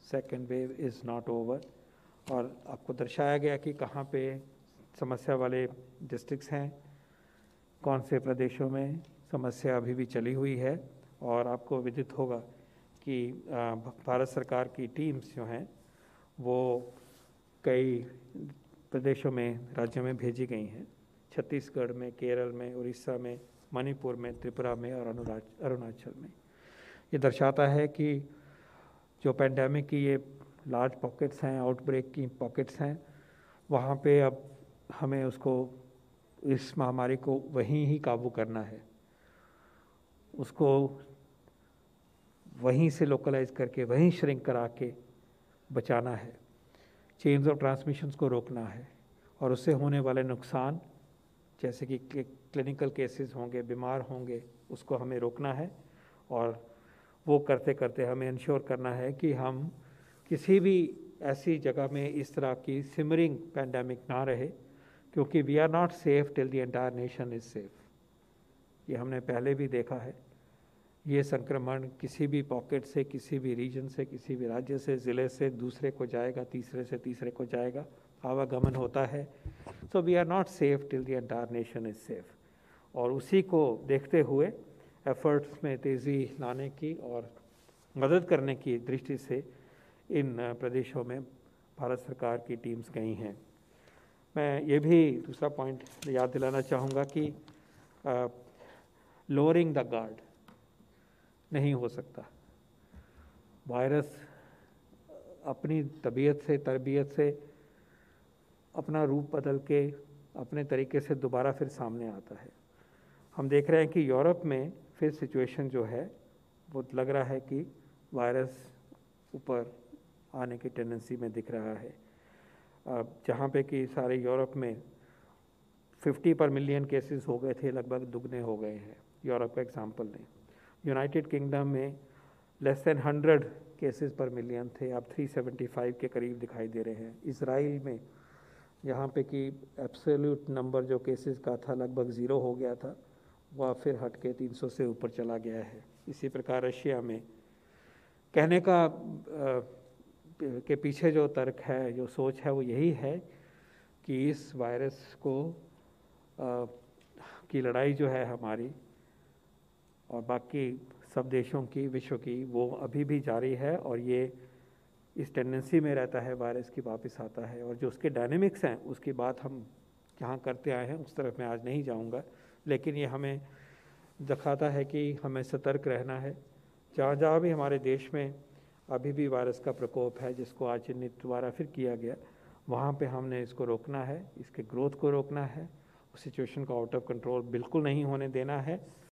Second wave is not over, और आपको दर्शाया गया कि कहाँ पे समस्या वाले डिस्ट्रिक्ट्स हैं, कौन से प्रदेशों में समस्या अभी भी चली हुई है। और आपको विदित होगा कि भारत सरकार की टीम्स जो हैं वो कई प्रदेशों में, राज्यों में भेजी गई हैं। छत्तीसगढ़ में, केरल में, उड़ीसा में, मणिपुर में, त्रिपुरा में और अरुणाचल में। ये दर्शाता है कि जो पेंडेमिक की ये लार्ज पॉकेट्स हैं, आउटब्रेक की पॉकेट्स हैं, वहाँ पे अब हमें उसको, इस महामारी को वहीं ही काबू करना है, उसको वहीं से लोकलाइज करके, वहीं श्रिंक करा के बचाना है, चेन्स ऑफ ट्रांसमिशंस को रोकना है, और उससे होने वाले नुकसान जैसे कि क्लिनिकल केसेस होंगे, बीमार होंगे, उसको हमें रोकना है। और वो करते करते हमें इंश्योर करना है कि हम किसी भी ऐसी जगह में इस तरह की सिमरिंग पैंडेमिक ना रहे, क्योंकि we are not safe till the entire nation is safe. ये हमने पहले भी देखा है। ये संक्रमण किसी भी पॉकेट से, किसी भी रीजन से, किसी भी राज्य से, ज़िले से दूसरे को जाएगा, तीसरे से तीसरे को जाएगा, आवागमन होता है। So we are not safe till the entire nation is safe. और उसी को देखते हुए एफर्ट्स में तेज़ी लाने की और मदद करने की दृष्टि से इन प्रदेशों में भारत सरकार की टीम्स गई हैं। मैं ये भी दूसरा पॉइंट याद दिलाना चाहूँगा कि लोअरिंग द गार्ड नहीं हो सकता। वायरस अपनी तबीयत से, तरबियत से अपना रूप बदल के अपने तरीके से दोबारा फिर सामने आता है। हम देख रहे हैं कि यूरोप में फिर सिचुएशन जो है वो लग रहा है कि वायरस ऊपर आने की टेंडेंसी में दिख रहा है। जहाँ पे कि सारे यूरोप में 50 पर मिलियन केसेस हो गए थे, लगभग दुगने हो गए हैं। यूरोप का एग्जांपल लें। यूनाइटेड किंगडम में लेस देन 100 केसेस पर मिलियन थे, अब 375 के करीब दिखाई दे रहे हैं। इसराइल में यहाँ पे कि एब्सोल्यूट नंबर जो केसेस का था लगभग 0 हो गया था, वह फिर हट के 300 से ऊपर चला गया है। इसी प्रकार रशिया में, कहने का के पीछे जो तर्क है, जो सोच है, वो यही है कि इस वायरस को की लड़ाई जो है हमारी और बाकी सब देशों की, विश्व की, वो अभी भी जारी है। और ये इस टेंडेंसी में रहता है, वायरस की वापस आता है। और जो उसके डायनेमिक्स हैं उसकी बात हम जहाँ करते आए हैं उस तरफ मैं आज नहीं जाऊँगा, लेकिन ये हमें दिखाता है कि हमें सतर्क रहना है। जहाँ जहाँ भी हमारे देश में अभी भी वायरस का प्रकोप है, जिसको आज चिन्हित दोबारा फिर किया गया, वहाँ पे हमने इसको रोकना है, इसके ग्रोथ को रोकना है, उस सिचुएशन को आउट ऑफ कंट्रोल बिल्कुल नहीं होने देना है।